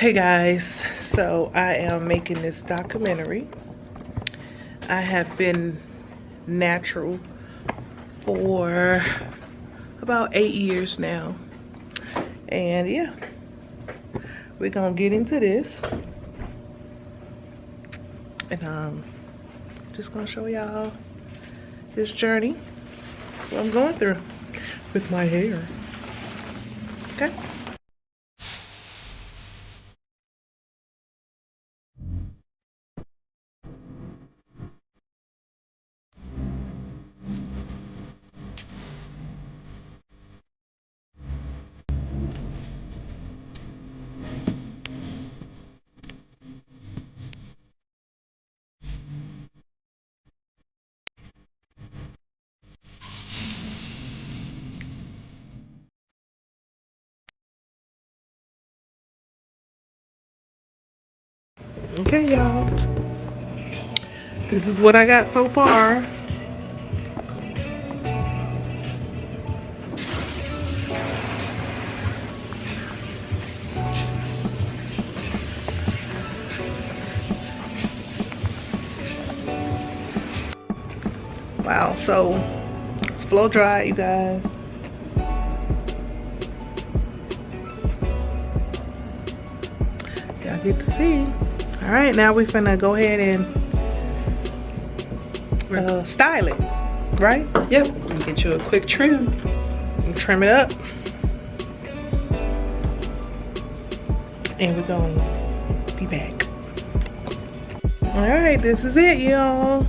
Hey guys, so I am making this documentary. I have been natural for about 8 years now, and yeah, we're gonna get into this, and just gonna show y'all this journey, what I'm going through with my hair. Okay. Okay, y'all. This is what I got so far. Wow, so it's blow dry, you guys. Y'all get to see. All right, now we're finna go ahead and style it, right? Yep, and get you a quick trim. And trim it up. And we're gonna be back. All right, this is it, y'all.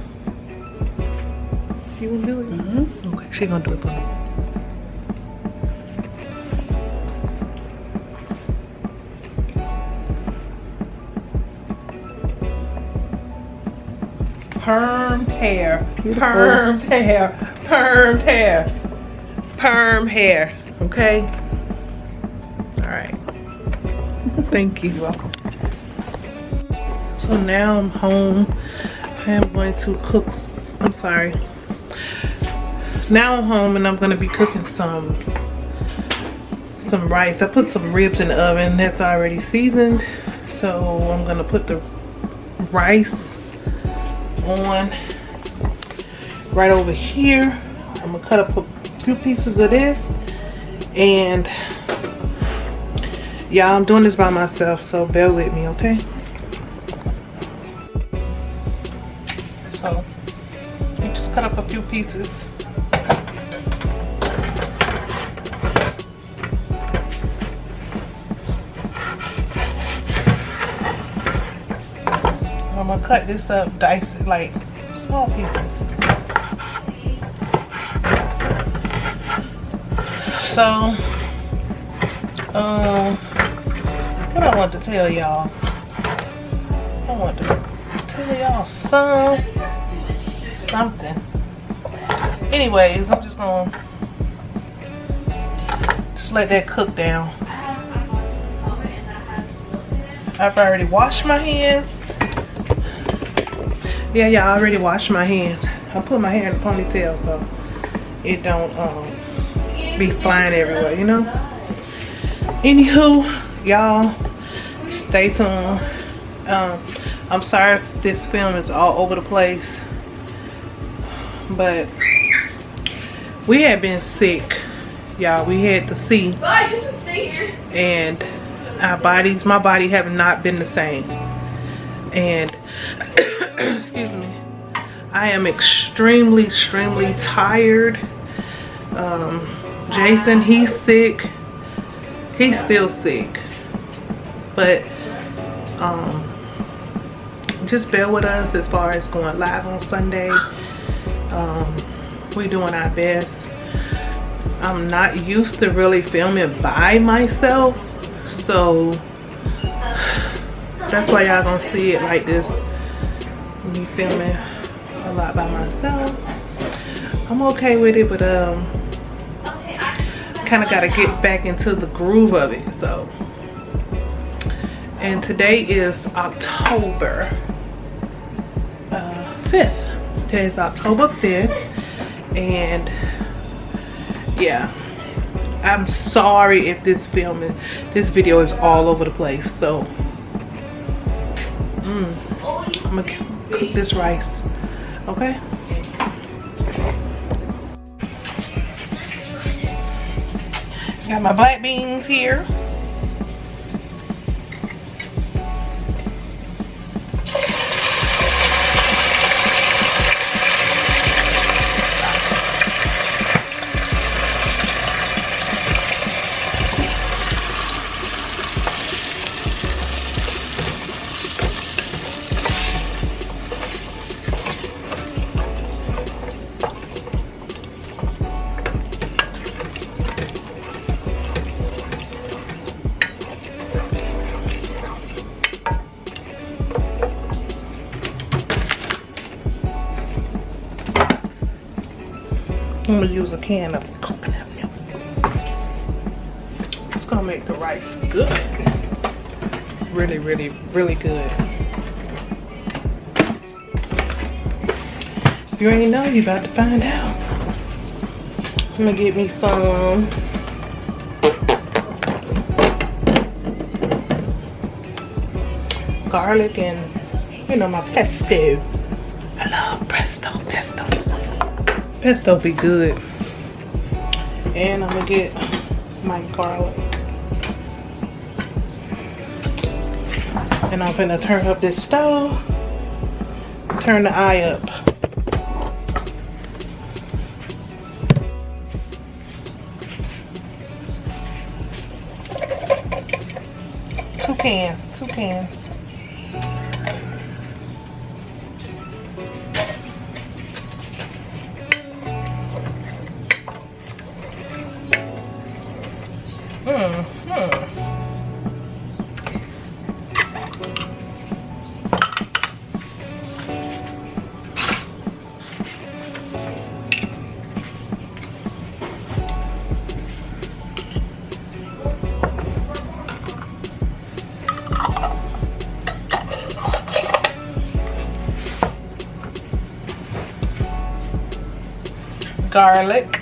You wanna do it? Mm-hmm. Okay, she gonna do it for me. Perm hair, perm hair, perm hair, perm hair. Okay. All right. Thank you. You're welcome. So now I'm home. I am going to cook. I'm sorry. Now I'm home and I'm going to be cooking some rice. I put some ribs in the oven that's already seasoned. So I'm going to put the rice on right over here. I'm gonna cut up a few pieces of this, and yeah, I'm doing this by myself, so bear with me, okay? So I just cut up a few pieces. I'm gonna cut this up, dice it like small pieces. So, what I want to tell y'all, I want to tell y'all something. Anyways, I'm just gonna let that cook down. I've already washed my hands. Yeah, I already washed my hands. I put my hair in a ponytail so it don't be flying everywhere, you know? Anywho, y'all, stay tuned. I'm sorry if this film is all over the place, but we had been sick, y'all. We had to see, and my body have not been the same. And excuse me, I am extremely tired. Jason, he's sick. He's still sick, but just bear with us as far as going live on Sunday. We're doing our best. I'm not used to really filming by myself, so that's why y'all gonna see it like this. Me filming a lot by myself. I'm okay with it, but kind of got to get back into the groove of it. So, and today is October 5th. Today is October 5th, and yeah, I'm sorry if this video is all over the place. So I'm gonna cook this rice, okay? Got my black beans here. I'm gonna use a can of coconut milk. It's gonna make the rice good. Really, really, really good. You already know, you about to find out. I'm gonna get me some garlic and, you know, my pesto. I love pesto. Pesto be good. And I'm gonna get my garlic. And I'm gonna turn up this stove. Turn the eye up. Two cans. Garlic.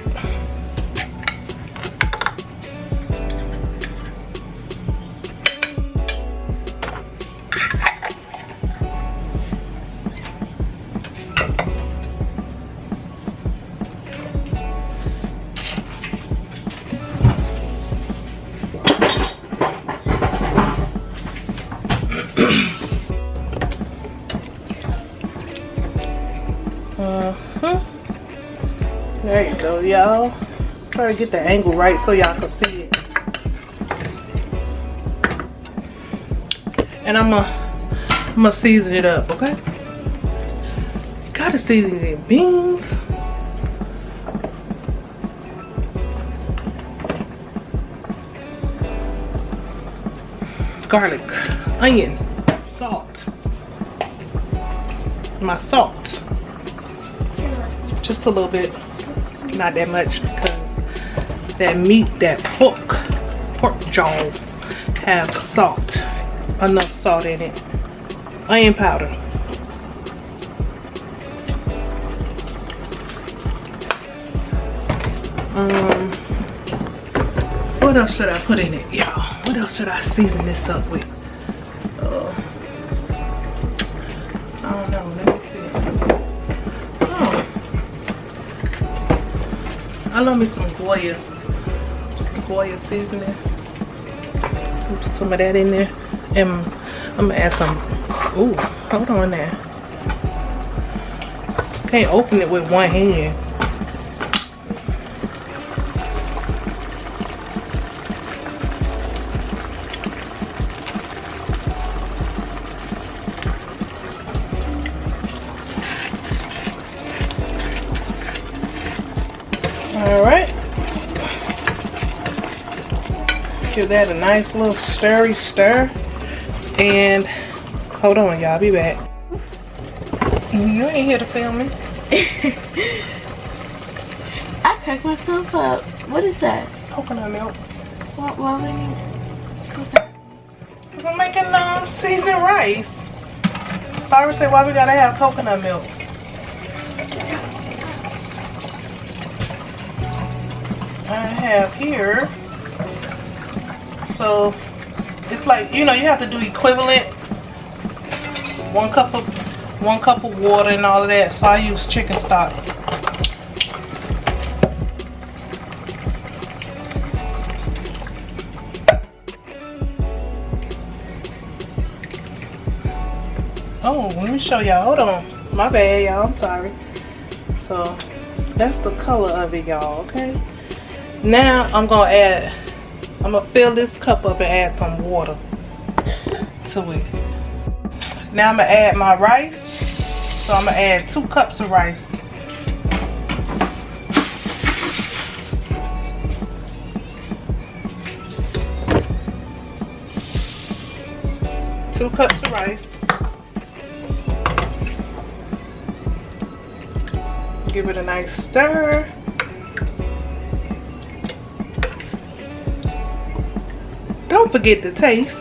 There you go, y'all. Try to get the angle right so y'all can see it. And I'm gonna season it up, okay? Gotta season the beans. Garlic, onion, salt. My salt. Just a little bit. Not that much, because that meat, that pork jaw have salt, enough salt in it. Onion powder. What else should I put in it, y'all? What else should I season this up with? I don't know. Let me see. I love me some Goya seasoning. Put some of that in there. And I'm gonna add some. Ooh, hold on there. Can't open it with one hand. All right, give that a nice little stirry stir, and hold on, y'all, be back. You ain't here to film me. I cracked myself up. What is that? Coconut milk. Why would you coconut? Cause I'm making seasoned rice. Starry said, why we gotta have coconut milk? I have here. So it's like, you know, you have to do equivalent. 1 cup of water and all of that. So I use chicken stock. Oh, let me show y'all. Hold on. My bad, y'all. I'm sorry. So that's the color of it, y'all. Okay. Now I'm gonna fill this cup up and add some water to it. Now I'm gonna add my rice. So I'm gonna add 2 cups of rice. Two cups of rice. Give it a nice stir. Don't forget the taste.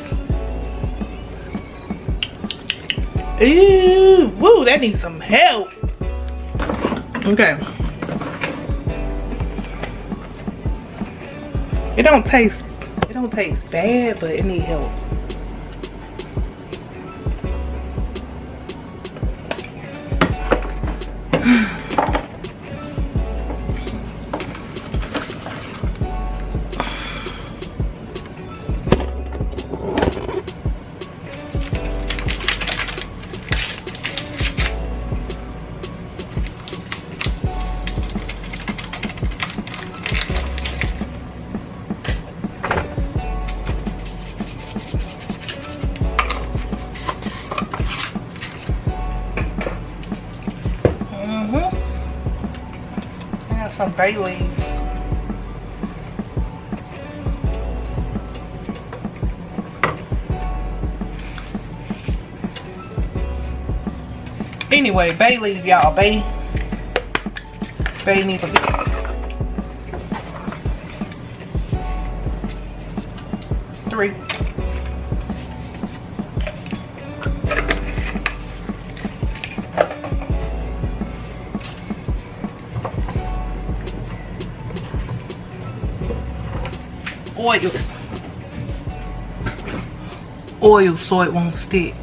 Ooh, woo, that needs some help. Okay. It don't taste bad, but it needs help. Some bay leaves. Anyway, bay leaf, y'all. Bay need a three. Oil so it won't stick.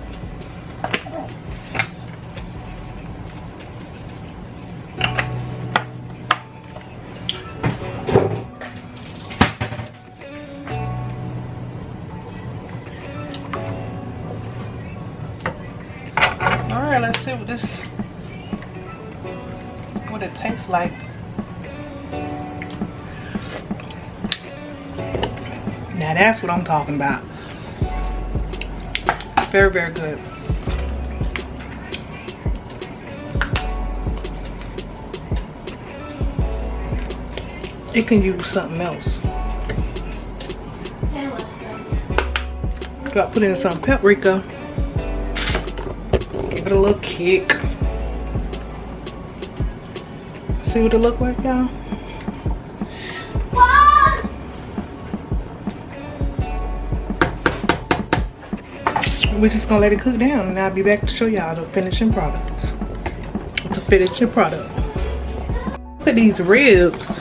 Alright, let's see what it tastes like. Now that's what I'm talking about. Very, very good. It can use something else. Got put in some paprika. Give it a little kick. See what it look like, y'all? We're just gonna let it cook down, and I'll be back to show y'all the finishing products. The finishing product. Look at these ribs.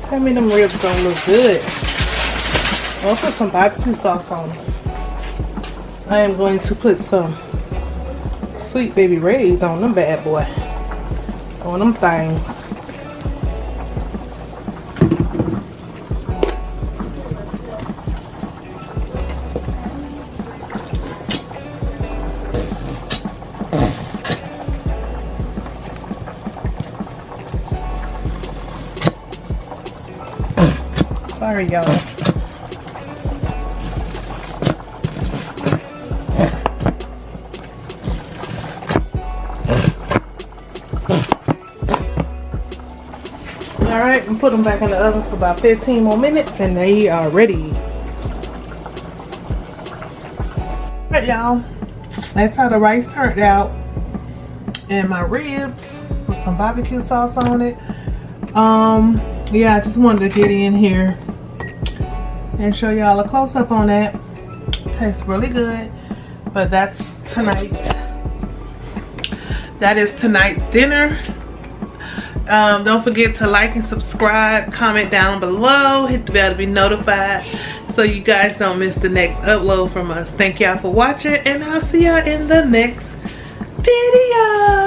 Tell me them ribs don't look good. I'll put some barbecue sauce on them. I am going to put some Sweet Baby Ray's on them bad boy. On them things. Sorry, y'all. Alright, and put them back in the oven for about 15 more minutes and they are ready. Alright, y'all. That's how the rice turned out. And my ribs with some barbecue sauce on it. Yeah, I just wanted to get in here and show y'all a close-up on that. It tastes really good. But that's tonight. That is tonight's dinner. Don't forget to like and subscribe, comment down below, hit the bell to be notified so you guys don't miss the next upload from us. Thank y'all for watching, and I'll see y'all in the next video.